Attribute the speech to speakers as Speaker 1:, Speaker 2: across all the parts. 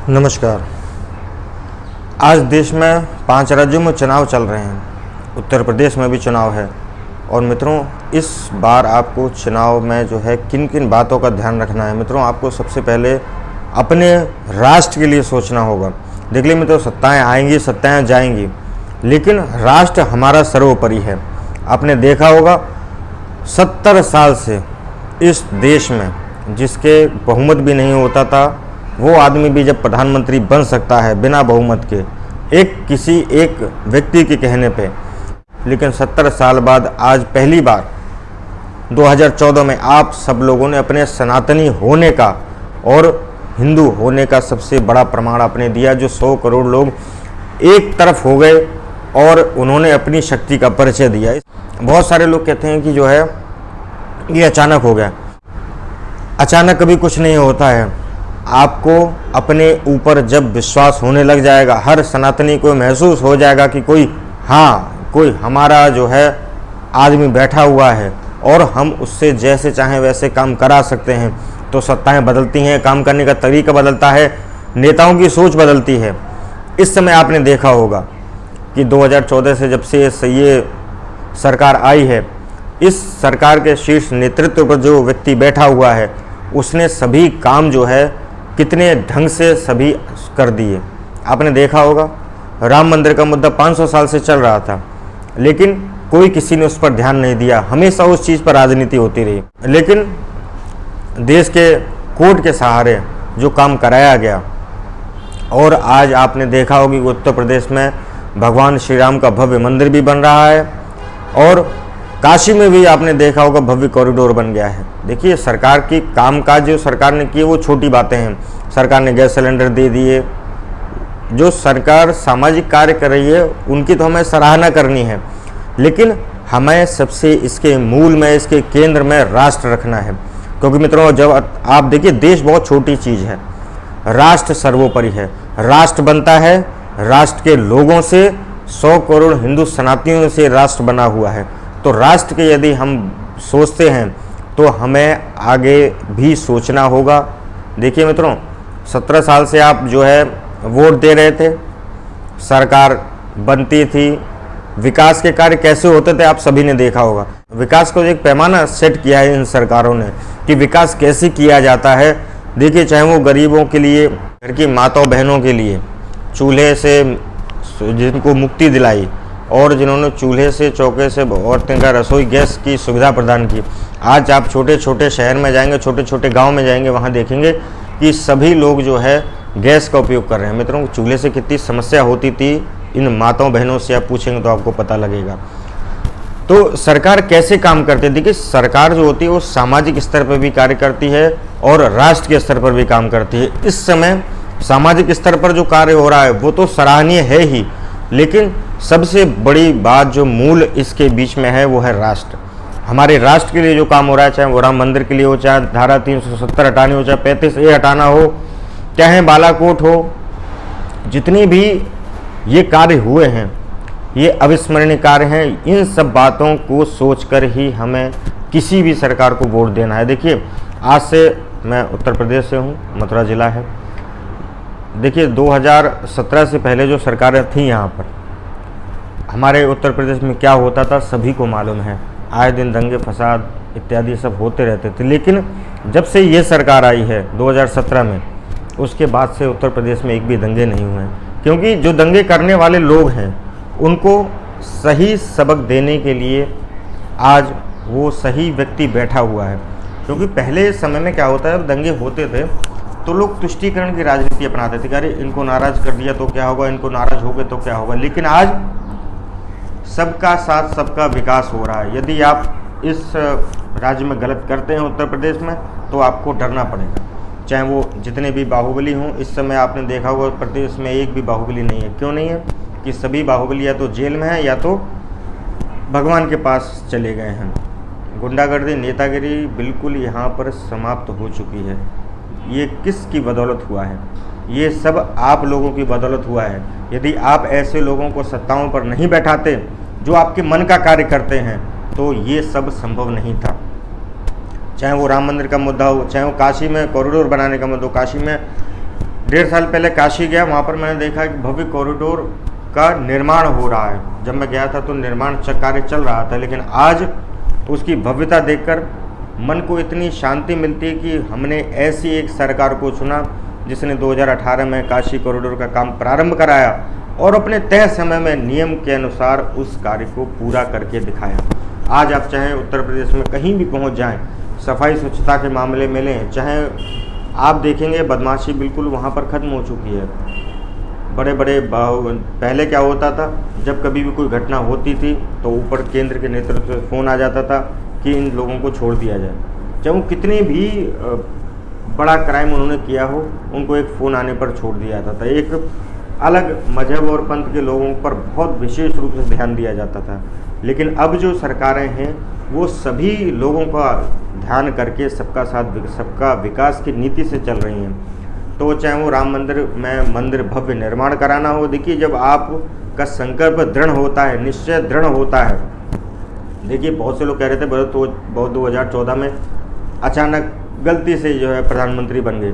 Speaker 1: नमस्कार। आज देश में 5 राज्यों में चुनाव चल रहे हैं। उत्तर प्रदेश में भी चुनाव है। और मित्रों, इस बार आपको चुनाव में जो है किन किन बातों का ध्यान रखना है। मित्रों, आपको सबसे पहले अपने राष्ट्र के लिए सोचना होगा। देख लीजिए मित्रों, सत्ताएं आएंगी, सत्ताएं जाएंगी, लेकिन राष्ट्र हमारा सर्वोपरि है। आपने देखा होगा 70 साल से इस देश में जिसके बहुमत भी नहीं होता था, वो आदमी भी जब प्रधानमंत्री बन सकता है बिना बहुमत के, किसी एक व्यक्ति के कहने पे। लेकिन 70 साल बाद आज पहली बार 2014 में आप सब लोगों ने अपने सनातनी होने का और हिंदू होने का सबसे बड़ा प्रमाण आपने दिया। जो 100 करोड़ लोग एक तरफ हो गए और उन्होंने अपनी शक्ति का परिचय दिया। बहुत सारे लोग कहते हैं कि जो है ये अचानक हो गया। अचानक कभी कुछ नहीं होता है। आपको अपने ऊपर जब विश्वास होने लग जाएगा, हर सनातनी को महसूस हो जाएगा कि कोई हमारा जो है आदमी बैठा हुआ है और हम उससे जैसे चाहें वैसे काम करा सकते हैं, तो सत्ताएं बदलती हैं, काम करने का तरीका बदलता है, नेताओं की सोच बदलती है। इस समय आपने देखा होगा कि 2014 से जब से ये सरकार आई है, इस सरकार के शीर्ष नेतृत्व पर जो व्यक्ति बैठा हुआ है, उसने सभी काम जो है कितने ढंग से सभी कर दिए। आपने देखा होगा राम मंदिर का मुद्दा 500 साल से चल रहा था, लेकिन कोई किसी ने उस पर ध्यान नहीं दिया। हमेशा उस चीज़ पर राजनीति होती रही। लेकिन देश के कोर्ट के सहारे जो काम कराया गया, और आज आपने देखा होगा कि उत्तर प्रदेश में भगवान श्री राम का भव्य मंदिर भी बन रहा है, और काशी में भी आपने देखा होगा भव्य कॉरिडोर बन गया है। देखिए, सरकार की कामकाज जो सरकार ने किए वो छोटी बातें हैं। सरकार ने गैस सिलेंडर दे दिए। जो सरकार सामाजिक कार्य कर रही है उनकी तो हमें सराहना करनी है, लेकिन हमें सबसे इसके मूल में, इसके केंद्र में राष्ट्र रखना है। क्योंकि मित्रों, जब आप देखिए, देश बहुत छोटी चीज़ है, राष्ट्र सर्वोपरि है। राष्ट्र बनता है राष्ट्र के लोगों से, 100 करोड़ हिंदू सनातनियों से राष्ट्र बना हुआ है। तो राष्ट्र के यदि हम सोचते हैं तो हमें आगे भी सोचना होगा। देखिए मित्रों, 17 साल से आप जो है वोट दे रहे थे, सरकार बनती थी, विकास के कार्य कैसे होते थे आप सभी ने देखा होगा। विकास को एक पैमाना सेट किया है इन सरकारों ने कि विकास कैसे किया जाता है। देखिए, चाहे वो गरीबों के लिए, घर की माताओं बहनों के लिए चूल्हे से जिनको मुक्ति दिलाई, और जिन्होंने चूल्हे से, चौके से औरतें का रसोई गैस की सुविधा प्रदान की। आज आप छोटे छोटे शहर में जाएंगे, छोटे छोटे गांव में जाएंगे, वहां देखेंगे कि सभी लोग जो है गैस का उपयोग कर रहे हैं। मित्रों, चूल्हे से कितनी समस्या होती थी, इन माताओं बहनों से आप पूछेंगे तो आपको पता लगेगा। तो सरकार कैसे काम करती है? देखिए, सरकार जो होती है वो सामाजिक स्तर पर भी कार्य करती है और राष्ट्र के स्तर पर भी काम करती है। इस समय सामाजिक स्तर पर जो कार्य हो रहा है वो तो सराहनीय है ही, लेकिन सबसे बड़ी बात जो मूल इसके बीच में है वो है राष्ट्र। हमारे राष्ट्र के लिए जो काम हो रहा है, चाहे वो राम मंदिर के लिए हो, चाहे धारा 370 हटानी हो, चाहे 35A हटाना हो, चाहे बालाकोट हो, जितनी भी ये कार्य हुए हैं ये अविस्मरणीय कार्य हैं। इन सब बातों को सोचकर ही हमें किसी भी सरकार को वोट देना है। देखिए, आज से मैं उत्तर प्रदेश से हूँ, मथुरा जिला है। देखिए, 2017 से पहले जो सरकारें थी यहाँ पर, हमारे उत्तर प्रदेश में क्या होता था सभी को मालूम है। आए दिन दंगे फसाद इत्यादि सब होते रहते थे। लेकिन जब से ये सरकार आई है 2017 में, उसके बाद से उत्तर प्रदेश में एक भी दंगे नहीं हुए हैं। क्योंकि जो दंगे करने वाले लोग हैं उनको सही सबक देने के लिए आज वो सही व्यक्ति बैठा हुआ है। क्योंकि पहले समय में क्या होता है, दंगे होते थे तो लोग तुष्टीकरण की राजनीति अपनाते थे। अरे इनको नाराज कर दिया तो क्या होगा, इनको नाराज हो गए तो क्या होगा। लेकिन आज सबका साथ, सबका विकास हो रहा है। यदि आप इस राज्य में गलत करते हैं उत्तर प्रदेश में, तो आपको डरना पड़ेगा। चाहे वो जितने भी बाहुबली हों, इस समय आपने देखा होगा प्रदेश में एक भी बाहुबली नहीं है। क्यों नहीं है? कि सभी बाहुबली या तो जेल में है या तो भगवान के पास चले गए हैं। गुंडागर्दी, नेतागिरी बिल्कुल यहाँ पर समाप्त हो चुकी है। ये किसकी बदौलत हुआ है? ये सब आप लोगों की बदौलत हुआ है। यदि आप ऐसे लोगों को सत्ताओं पर नहीं बैठाते जो आपके मन का कार्य करते हैं, तो ये सब संभव नहीं था। चाहे वो राम मंदिर का मुद्दा हो, चाहे वो काशी में कॉरिडोर बनाने का मुद्दा हो। काशी में 1.5 साल पहले काशी गया, वहाँ पर मैंने देखा कि भव्य कॉरिडोर का निर्माण हो रहा है। जब मैं गया था तो निर्माण कार्य चल रहा था, लेकिन आज उसकी भव्यता देखकर मन को इतनी शांति मिलती है कि हमने ऐसी एक सरकार को चुना जिसने 2018 में काशी कॉरिडोर का काम प्रारंभ कराया और अपने तय समय में नियम के अनुसार उस कार्य को पूरा करके दिखाया। आज आप चाहे उत्तर प्रदेश में कहीं भी पहुंच जाएं, सफाई स्वच्छता के मामले में लें, चाहे आप देखेंगे बदमाशी बिल्कुल वहां पर ख़त्म हो चुकी है। बड़े बड़े पहले क्या होता था, जब कभी भी कोई घटना होती थी तो ऊपर केंद्र के नेतृत्व से फ़ोन आ जाता था कि इन लोगों को छोड़ दिया जाए। चाहे वो कितने भी बड़ा क्राइम उन्होंने किया हो, उनको एक फ़ोन आने पर छोड़ दिया जाता था। एक अलग मजहब और पंथ के लोगों पर बहुत विशेष रूप से ध्यान दिया जाता था। लेकिन अब जो सरकारें हैं वो सभी लोगों का ध्यान करके सबका साथ सबका विकास की नीति से चल रही हैं। तो चाहे वो राम मंदिर में मंदिर भव्य निर्माण कराना हो, देखिए जब आपका संकल्प दृढ़ होता है, निश्चय दृढ़ होता है। देखिए बहुत से लोग कह रहे थे बहुत 2014 में अचानक गलती से जो है प्रधानमंत्री बन गए,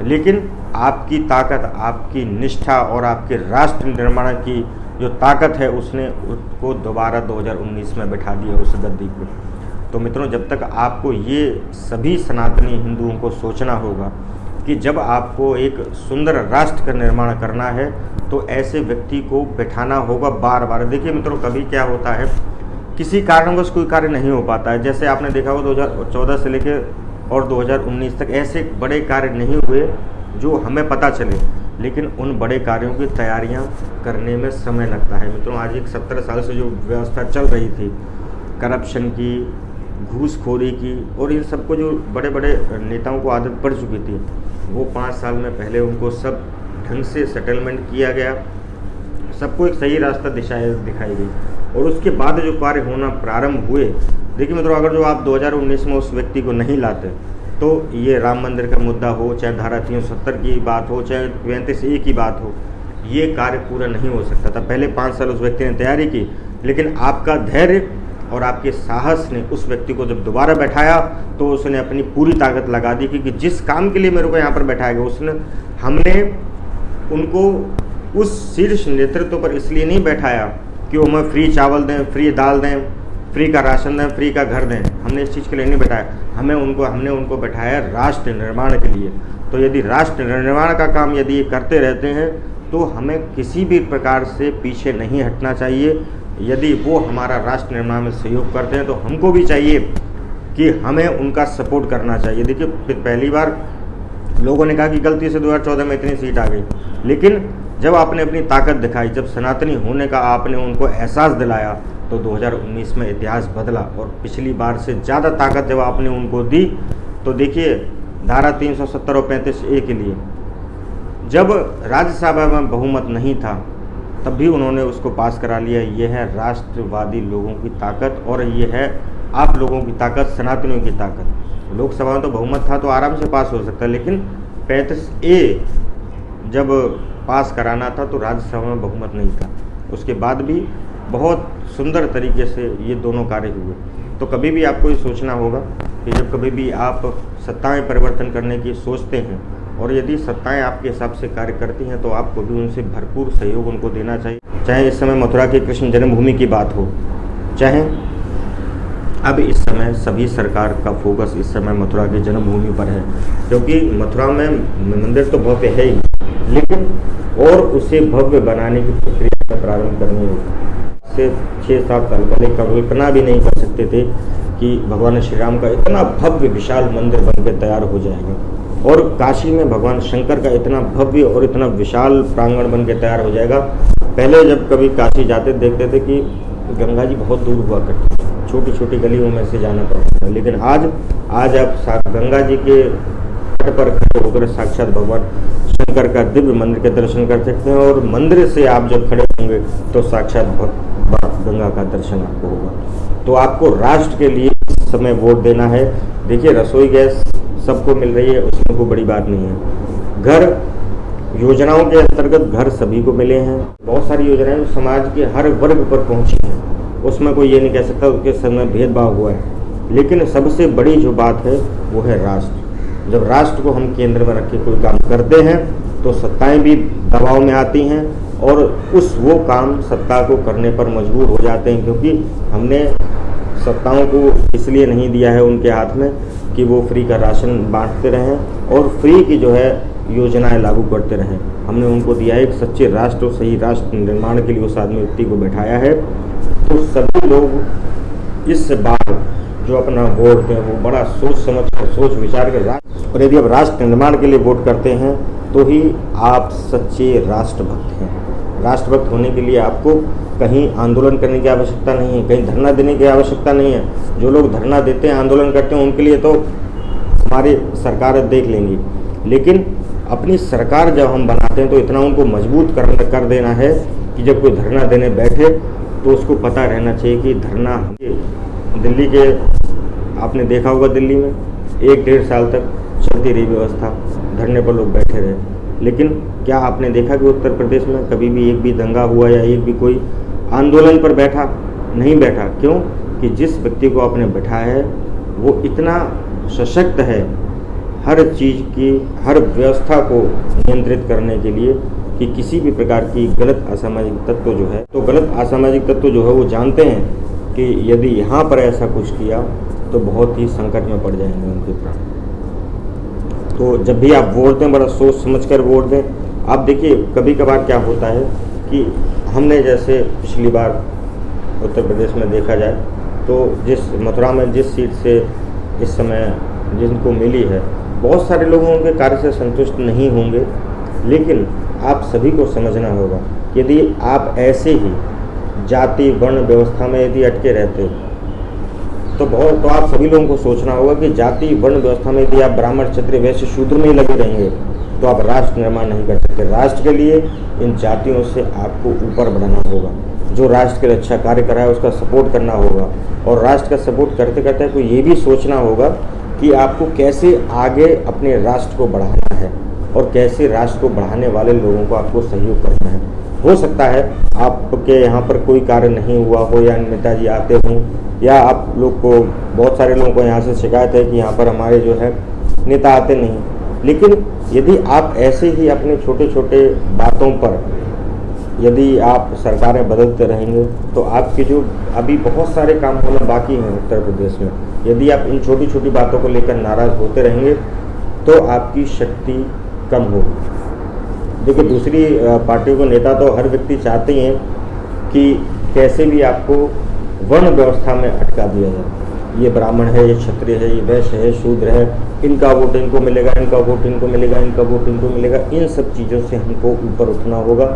Speaker 1: लेकिन आपकी ताकत, आपकी निष्ठा और आपके राष्ट्र निर्माण की जो ताकत है उसने उसको दोबारा 2019 में बिठा दिया उस गद्दी को। तो मित्रों, जब तक आपको ये सभी सनातनी हिंदुओं को सोचना होगा कि जब आपको एक सुंदर राष्ट्र का निर्माण करना है तो ऐसे व्यक्ति को बिठाना होगा बार बार। देखिए मित्रों, कभी क्या होता है, किसी कारणवश कोई कार्य नहीं हो पाता है। जैसे आपने देखा हो 2014 से लेकर और 2019 तक ऐसे बड़े कार्य नहीं हुए जो हमें पता चले, लेकिन उन बड़े कार्यों की तैयारियां करने में समय लगता है। मित्रों, आज एक 17 साल से जो व्यवस्था चल रही थी करप्शन की, घूसखोरी की और इन सबको जो बड़े बड़े नेताओं को आदत पड़ चुकी थी, वो 5 साल में पहले उनको सब ढंग से सेटलमेंट किया गया, सबको एक सही रास्ता दिखाई गई और उसके बाद जो कार्य होना प्रारंभ हुए। देखिए मित्रों, अगर जो आप 2019 में उस व्यक्ति को नहीं लाते तो ये राम मंदिर का मुद्दा हो, चाहे धारा 370 की बात हो, चाहे 35A की बात हो, ये कार्य पूरा नहीं हो सकता था। पहले 5 साल उस व्यक्ति ने तैयारी की, लेकिन आपका धैर्य और आपके साहस ने उस व्यक्ति को जब दोबारा बैठाया तो उसने अपनी पूरी ताकत लगा दी, क्योंकि जिस काम के लिए मेरे को यहाँ पर बैठाया गया हमने उनको उस शीर्ष नेतृत्व पर इसलिए नहीं बैठाया कि वो हमें फ्री चावल दें, फ्री दाल दें, फ्री का राशन दें, फ्री का घर दें। हमने इस चीज़ के लिए नहीं बैठाया, हमने उनको बैठाया राष्ट्र निर्माण के लिए। तो यदि राष्ट्र निर्माण का काम यदि ये करते रहते हैं तो हमें किसी भी प्रकार से पीछे नहीं हटना चाहिए। यदि वो हमारा राष्ट्र निर्माण में सहयोग करते हैं तो हमको भी चाहिए कि हमें उनका सपोर्ट करना चाहिए। देखिए, पहली बार लोगों ने कहा कि गलती से 2014 में इतनी सीट आ गई, लेकिन जब आपने अपनी ताकत दिखाई, जब सनातनी होने का आपने उनको एहसास दिलाया, तो 2019 में इतिहास बदला और पिछली बार से ज़्यादा ताकत जब आपने उनको दी। तो देखिए, धारा 370 और 35A के लिए जब राज्यसभा में बहुमत नहीं था तब भी उन्होंने उसको पास करा लिया। ये है राष्ट्रवादी लोगों की ताकत और ये है आप लोगों की ताकत, सनातनियों की ताकत। लोकसभा में तो बहुमत था तो आराम से पास हो सकता है, लेकिन 35A जब पास कराना था तो राज्यसभा में बहुमत नहीं था। उसके बाद भी बहुत सुंदर तरीके से ये दोनों कार्य हुए। तो कभी भी आपको ये सोचना होगा कि जब कभी भी आप सत्ताएं परिवर्तन करने की सोचते हैं और यदि सत्ताएं आपके हिसाब से कार्य करती हैं तो आपको भी उनसे भरपूर सहयोग उनको देना चाहिए। चाहे इस समय मथुरा की कृष्ण जन्मभूमि की बात हो, चाहे अब इस समय सभी सरकार का फोकस इस समय मथुरा की जन्मभूमि पर है, क्योंकि मथुरा में मंदिर तो भव्य है ही, लेकिन और उसे भव्य बनाने की प्रक्रिया प्रारंभ करनी होगी। से 6-7 साल पहले कल्पना भी नहीं कर सकते थे कि भगवान श्री राम का इतना भव्य विशाल मंदिर बनकर तैयार हो जाएगा और काशी में भगवान शंकर का इतना भव्य और इतना विशाल प्रांगण बनकर तैयार हो जाएगा। पहले जब कभी काशी जाते देखते थे कि गंगा जी बहुत दूर हुआ करती, छोटी छोटी गलियों में से जाना पड़ता है, लेकिन आज आप गंगा जी के तट पर खड़े होकर साक्षात भगवान शंकर का दिव्य मंदिर के दर्शन कर सकते हैं और मंदिर से आप जब खड़े होंगे तो साक्षात गंगा का दर्शन आपको होगा। तो आपको राष्ट्र के लिए इस समय वोट देना है। देखिए, रसोई गैस सबको मिल रही है, उसमें कोई बड़ी बात नहीं है। घर योजनाओं के अंतर्गत घर सभी को मिले हैं। बहुत सारी योजनाएं समाज के हर वर्ग पर पहुंची हैं, उसमें कोई ये नहीं कह सकता उसके समय भेदभाव हुआ है। लेकिन सबसे बड़ी जो बात है वो है राष्ट्र। जब राष्ट्र को हम केंद्र में रख के कोई काम करते हैं तो सत्ताएं भी दबाव में आती हैं और वो काम सत्ता को करने पर मजबूर हो जाते हैं, क्योंकि हमने सत्ताओं को इसलिए नहीं दिया है उनके हाथ में कि वो फ्री का राशन बांटते रहें और फ्री की जो है योजनाएं लागू करते रहें। हमने उनको दिया है एक सच्चे राष्ट्र और सही राष्ट्र निर्माण के लिए उस आदमी व्यक्ति को बैठाया है। तो सभी लोग इस बार जो अपना वोट दें वो बड़ा सोच समझ कर, सोच विचार कर राष्ट्र, और यदि आप राष्ट्र निर्माण के लिए वोट करते हैं तो ही आप सच्चे राष्ट्रभक्त हैं। राष्ट्रभक्त होने के लिए आपको कहीं आंदोलन करने की आवश्यकता नहीं है, कहीं धरना देने की आवश्यकता नहीं है। जो लोग धरना देते हैं, आंदोलन करते हैं, उनके लिए तो हमारी सरकार देख लेंगी, लेकिन अपनी सरकार जब हम बनाते हैं तो इतना उनको मजबूत कर देना है कि जब कोई धरना देने बैठे तो उसको पता रहना चाहिए कि धरना, दिल्ली के आपने देखा होगा, दिल्ली में 1-1.5 साल तक चलती रही व्यवस्था, धरने पर लोग बैठे रहे, लेकिन क्या आपने देखा कि उत्तर प्रदेश में कभी भी एक भी दंगा हुआ या एक भी कोई आंदोलन पर बैठा? नहीं बैठा। क्यों? कि जिस व्यक्ति को आपने बैठाया है वो इतना सशक्त है हर चीज़ की, हर व्यवस्था को नियंत्रित करने के लिए कि किसी भी प्रकार की गलत असामाजिक तत्व जो है, तो गलत असामाजिक तत्व जो है वो जानते हैं कि यदि यहाँ पर ऐसा कुछ किया तो बहुत ही संकट में पड़ जाएंगे उनके प्राण। तो जब भी आप वोट दें बड़ा सोच समझ कर वोट दें। आप देखिए कभी कभार क्या होता है कि हमने जैसे पिछली बार उत्तर प्रदेश में देखा जाए तो जिस मथुरा में जिस सीट से इस समय जिनको मिली है, बहुत सारे लोग उनके कार्य से संतुष्ट नहीं होंगे, लेकिन आप सभी को समझना होगा यदि आप ऐसे ही जाति वर्ण व्यवस्था में यदि अटके रहते तो आप सभी लोगों को सोचना होगा कि जाति वर्ण व्यवस्था में यदि आप ब्राह्मण क्षत्रिय वैश्य शूद्र में ही लगे रहेंगे तो आप राष्ट्र निर्माण नहीं कर सकते। राष्ट्र के लिए इन जातियों से आपको ऊपर बढ़ाना होगा। जो राष्ट्र के लिए अच्छा कार्य कर रहा है उसका सपोर्ट करना होगा, और राष्ट्र का सपोर्ट करते करते आपको ये भी सोचना होगा कि आपको कैसे आगे अपने राष्ट्र को बढ़ाना है और कैसे राष्ट्र को बढ़ाने वाले लोगों को आपको सहयोग करना है। हो सकता है आपके यहाँ पर कोई कार्य नहीं हुआ हो या नेताजी आते हों, या आप लोग को, बहुत सारे लोगों को यहाँ से शिकायत है कि यहाँ पर हमारे जो है नेता आते नहीं, लेकिन यदि आप ऐसे ही अपने छोटे छोटे बातों पर यदि आप सरकारें बदलते रहेंगे तो आपके जो अभी बहुत सारे काम होना बाकी हैं उत्तर प्रदेश में, यदि आप इन छोटी छोटी बातों को लेकर नाराज़ होते रहेंगे तो आपकी शक्ति कम होगी। देखिए दूसरी पार्टियों को नेता तो हर व्यक्ति चाहते ही हैं कि कैसे भी आपको वर्ण व्यवस्था में अटका दिया जाए। ये ब्राह्मण है, ये क्षत्रिय है, ये वैश्य है, शूद्र है, इनका वोट इनको मिलेगा, इनका वोट इनको मिलेगा, इनका वोट इनको मिलेगा। इन सब चीज़ों से हमको ऊपर उठना होगा,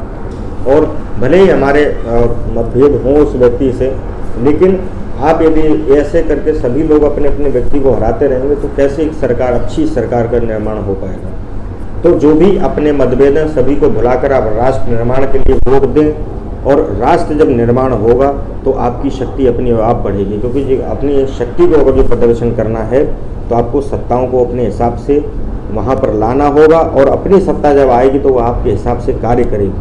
Speaker 1: और भले ही हमारे मतभेद हों उस व्यक्ति से, लेकिन आप यदि ऐसे करके सभी लोग अपने अपने व्यक्ति को हराते रहेंगे तो कैसे एक सरकार, अच्छी सरकार का निर्माण हो पाएगा। तो जो भी अपने मतभेद हैं सभी को भुलाकर आप राष्ट्र निर्माण के लिए वोट दें, और राष्ट्र जब निर्माण होगा तो आपकी शक्ति अपनी आप बढ़ेगी, क्योंकि अपनी शक्ति को अगर जो प्रदर्शन करना है तो आपको सत्ताओं को अपने हिसाब से वहाँ पर लाना होगा, और अपनी सत्ता जब आएगी तो वो आपके हिसाब से कार्य करेगी।